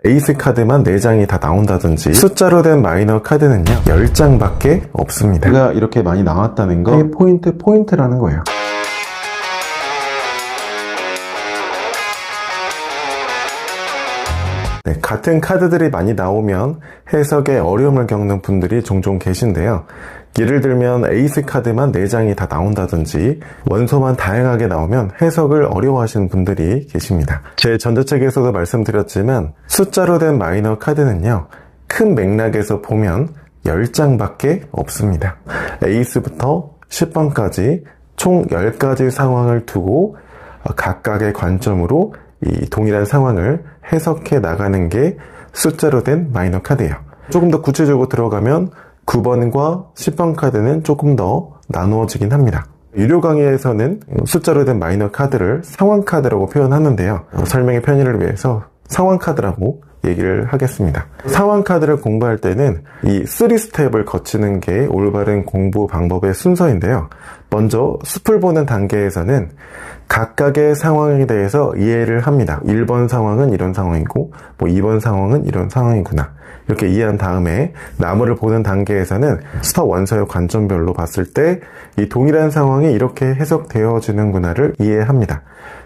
에이스 카드만 4장이 다 나온다든지 숫자로 된 마이너 카드는요 10장밖에 없습니다. 제가 이렇게 많이 나왔다는 거 포인트라는 거예요. 네, 같은 카드들이 많이 나오면 해석에 어려움을 겪는 분들이 종종 계신데요. 예를 들면 에이스 카드만 4장이 다 나온다든지 원소만 다양하게 나오면 해석을 어려워하시는 분들이 계십니다. 제 전자책에서도 말씀드렸지만 숫자로 된 마이너 카드는요 큰 맥락에서 보면 10장밖에 없습니다. 에이스부터 10번까지 총 10가지 상황을 두고 각각의 관점으로 이 동일한 상황을 해석해 나가는 게 숫자로 된 마이너 카드예요. 조금 더 구체적으로 들어가면 9번과 10번 카드는 조금 더 나누어지긴 합니다. 유료 강의에서는 숫자로 된 마이너 카드를 상황 카드라고 표현하는데요. 설명의 편의를 위해서 상황 카드라고 얘기를 하겠습니다. 상황 카드를 공부할 때는 이 3스텝을 거치는 게 올바른 공부 방법의 순서인데요. 먼저 숲을 보는 단계에서는 각각의 상황에 대해서 이해를 합니다. 1번 상황은 이런 상황이고 2번 상황은 이런 상황이구나. 이렇게 이해한 다음에 나무를 보는 단계에서는 스타 원서의 관점별로 봤을 때 이 동일한 상황이 이렇게 해석되어지는구나를 이해합니다.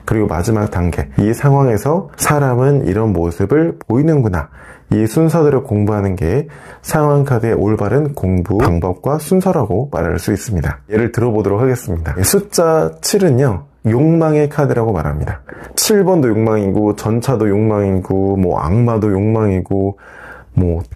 그리고 마지막 단계, 이 상황에서 사람은 이런 모습을 보이는구나. 이 순서대로 공부하는 게 상황 카드의 올바른 공부 방법과 순서라고 말할 수 있습니다. 예를 들어보도록 하겠습니다. 숫자 7은요. 욕망의 카드라고 말합니다. 7번도 욕망이고 전차도 욕망이고 악마도 욕망이고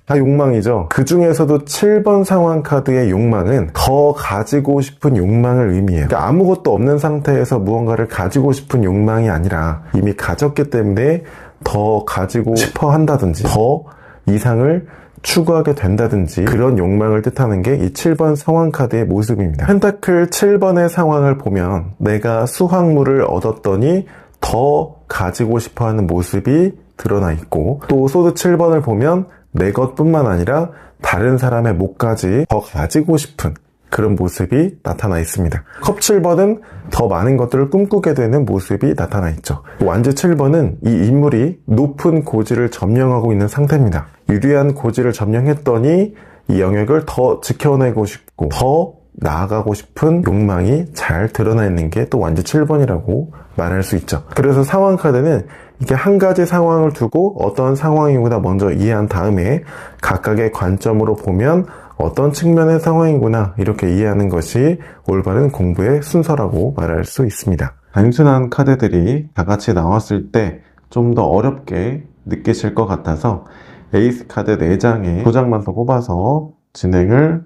다 욕망이죠. 그 중에서도 7번 상황 카드의 욕망은 더 가지고 싶은 욕망을 의미해요. 그러니까 아무것도 없는 상태에서 무언가를 가지고 싶은 욕망이 아니라 이미 가졌기 때문에 더 가지고 싶어 한다든지 더 이상을 추구하게 된다든지 그런 욕망을 뜻하는 게 이 7번 상황 카드의 모습입니다. 펜타클 7번의 상황을 보면 내가 수확물을 얻었더니 더 가지고 싶어하는 모습이 드러나 있고, 또 소드 7번을 보면 내 것뿐만 아니라 다른 사람의 몫까지 더 가지고 싶은 그런 모습이 나타나 있습니다. 컵 7번은 더 많은 것들을 꿈꾸게 되는 모습이 나타나 있죠. 완즈 7번은 이 인물이 높은 고지를 점령하고 있는 상태입니다. 유리한 고지를 점령했더니 이 영역을 더 지켜내고 싶고 더 나아가고 싶은 욕망이 잘 드러나 있는 게 또 완즈 7번이라고 말할 수 있죠. 그래서 상황 카드는 이게 한 가지 상황을 두고 어떤 상황이구나 먼저 이해한 다음에 각각의 관점으로 보면 어떤 측면의 상황이구나 이렇게 이해하는 것이 올바른 공부의 순서라고 말할 수 있습니다. 단순한 카드들이 다 같이 나왔을 때 좀 더 어렵게 느끼실 것 같아서 에이스 카드 4장에 2장만 더 뽑아서 진행을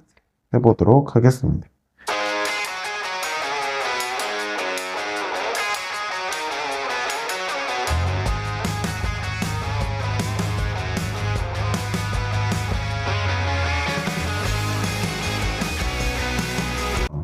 해보도록 하겠습니다.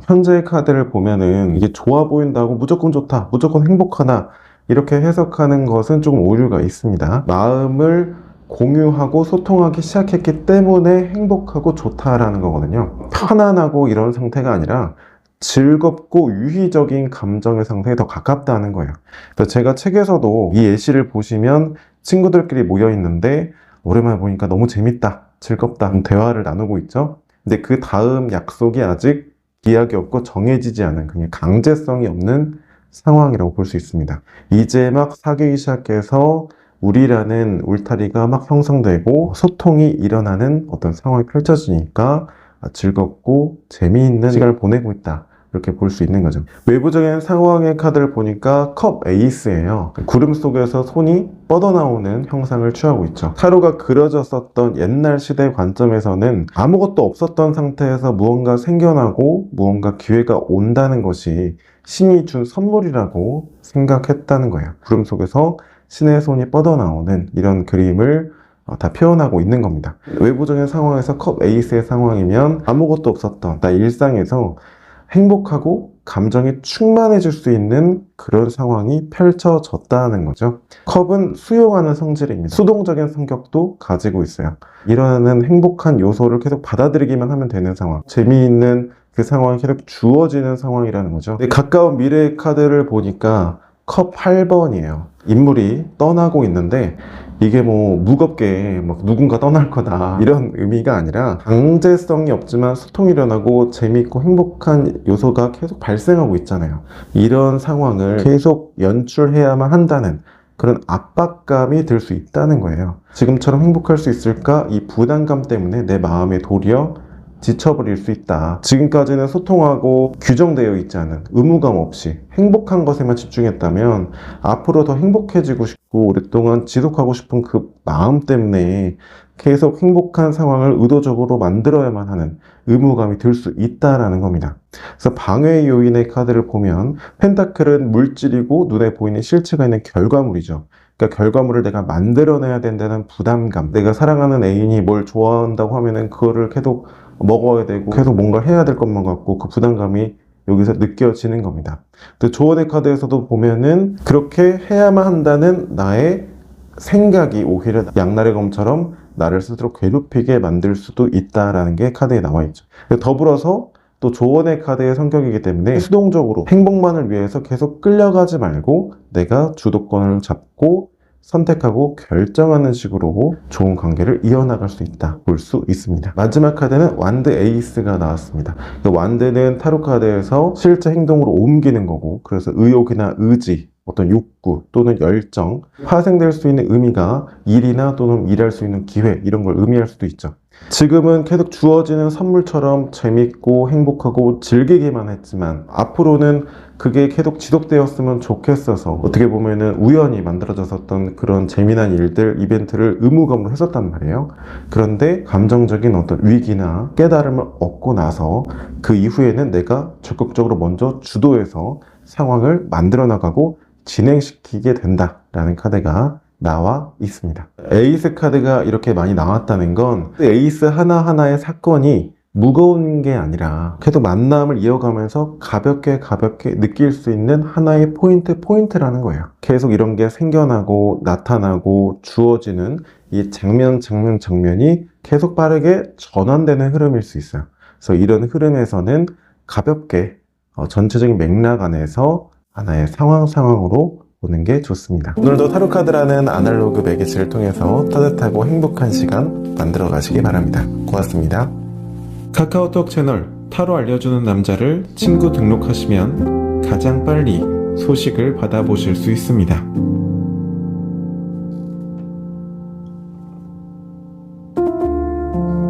현재의 카드를 보면은 이게 좋아 보인다고 무조건 좋다, 무조건 행복하다 이렇게 해석하는 것은 조금 오류가 있습니다. 마음을 공유하고 소통하기 시작했기 때문에 행복하고 좋다라는 거거든요. 편안하고 이런 상태가 아니라 즐겁고 유희적인 감정의 상태에 더 가깝다는 거예요. 그래서 제가 책에서도 이 예시를 보시면 친구들끼리 모여 있는데 오랜만에 보니까 너무 재밌다, 즐겁다 대화를 나누고 있죠. 근데 그 다음 약속이 아직 기약이 없고 정해지지 않은 그냥 강제성이 없는 상황이라고 볼 수 있습니다. 이제 막 사귀기 시작해서 우리라는 울타리가 막 형성되고 소통이 일어나는 어떤 상황이 펼쳐지니까 즐겁고 재미있는 시간을 보내고 있다 이렇게 볼 수 있는 거죠. 외부적인 상황의 카드를 보니까 컵 에이스예요. 구름 속에서 손이 뻗어나오는 형상을 취하고 있죠. 타로가 그려졌었던 옛날 시대 관점에서는 아무것도 없었던 상태에서 무언가 생겨나고 무언가 기회가 온다는 것이 신이 준 선물이라고 생각했다는 거예요. 구름 속에서 신의 손이 뻗어나오는 이런 그림을 다 표현하고 있는 겁니다. 외부적인 상황에서 컵 에이스의 상황이면 아무것도 없었던 나 일상에서 행복하고 감정이 충만해질 수 있는 그런 상황이 펼쳐졌다는 거죠. 컵은 수용하는 성질입니다. 수동적인 성격도 가지고 있어요. 일어나는 행복한 요소를 계속 받아들이기만 하면 되는 상황, 재미있는 그 상황이 계속 주어지는 상황이라는 거죠. 가까운 미래의 카드를 보니까 컵 8번이에요. 인물이 떠나고 있는데 이게 뭐 무겁게 막 누군가 떠날 거다 이런 의미가 아니라 강제성이 없지만 소통이 일어나고 재미있고 행복한 요소가 계속 발생하고 있잖아요. 이런 상황을 계속 연출해야만 한다는 그런 압박감이 들 수 있다는 거예요. 지금처럼 행복할 수 있을까? 이 부담감 때문에 내 마음이 도리어 지쳐버릴 수 있다. 지금까지는 소통하고 규정되어 있지 않은 의무감 없이 행복한 것에만 집중했다면 앞으로 더 행복해지고 싶고 오랫동안 지속하고 싶은 그 마음 때문에 계속 행복한 상황을 의도적으로 만들어야만 하는 의무감이 들 수 있다라는 겁니다. 그래서 방해 요인의 카드를 보면 펜타클은 물질이고 눈에 보이는 실체가 있는 결과물이죠. 그러니까 결과물을 내가 만들어내야 된다는 부담감, 내가 사랑하는 애인이 뭘 좋아한다고 하면은 그거를 계속 먹어야 되고 계속 뭔가 해야 될 것만 같고 그 부담감이 여기서 느껴지는 겁니다. 또 조언의 카드에서도 보면은 그렇게 해야만 한다는 나의 생각이 오히려 양날의 검처럼 나를 스스로 괴롭히게 만들 수도 있다라는 게 카드에 나와 있죠. 더불어서 또 조언의 카드의 성격이기 때문에 수동적으로 행복만을 위해서 계속 끌려가지 말고 내가 주도권을 잡고 선택하고 결정하는 식으로 좋은 관계를 이어나갈 수 있다 볼 수 있습니다. 마지막 카드는 완드 에이스가 나왔습니다. 완드는 타로 카드에서 실제 행동으로 옮기는 거고, 그래서 의욕이나 의지, 어떤 욕구 또는 열정, 파생될 수 있는 의미가 일이나 또는 일할 수 있는 기회, 이런 걸 의미할 수도 있죠. 지금은 계속 주어지는 선물처럼 재밌고 행복하고 즐기기만 했지만 앞으로는 그게 계속 지속되었으면 좋겠어서 어떻게 보면은 우연히 만들어졌었던 그런 재미난 일들, 이벤트를 의무감으로 했었단 말이에요. 그런데 감정적인 어떤 위기나 깨달음을 얻고 나서 그 이후에는 내가 적극적으로 먼저 주도해서 상황을 만들어 나가고 진행시키게 된다라는 카드가 나와 있습니다. 에이스 카드가 이렇게 많이 나왔다는 건 에이스 하나하나의 사건이 무거운 게 아니라 계속 만남을 이어가면서 가볍게 느낄 수 있는 하나의 포인트라는 거예요. 계속 이런 게 생겨나고 나타나고 주어지는 이 장면이 계속 빠르게 전환되는 흐름일 수 있어요. 그래서 이런 흐름에서는 가볍게 전체적인 맥락 안에서 하나의 상황으로 보는 게 좋습니다. 오늘도 타로카드라는 아날로그 매개체를 통해서 따뜻하고 행복한 시간 만들어 가시기 바랍니다. 고맙습니다. 카카오톡 채널 타로 알려주는 남자를 친구 등록하시면 가장 빨리 소식을 받아보실 수 있습니다.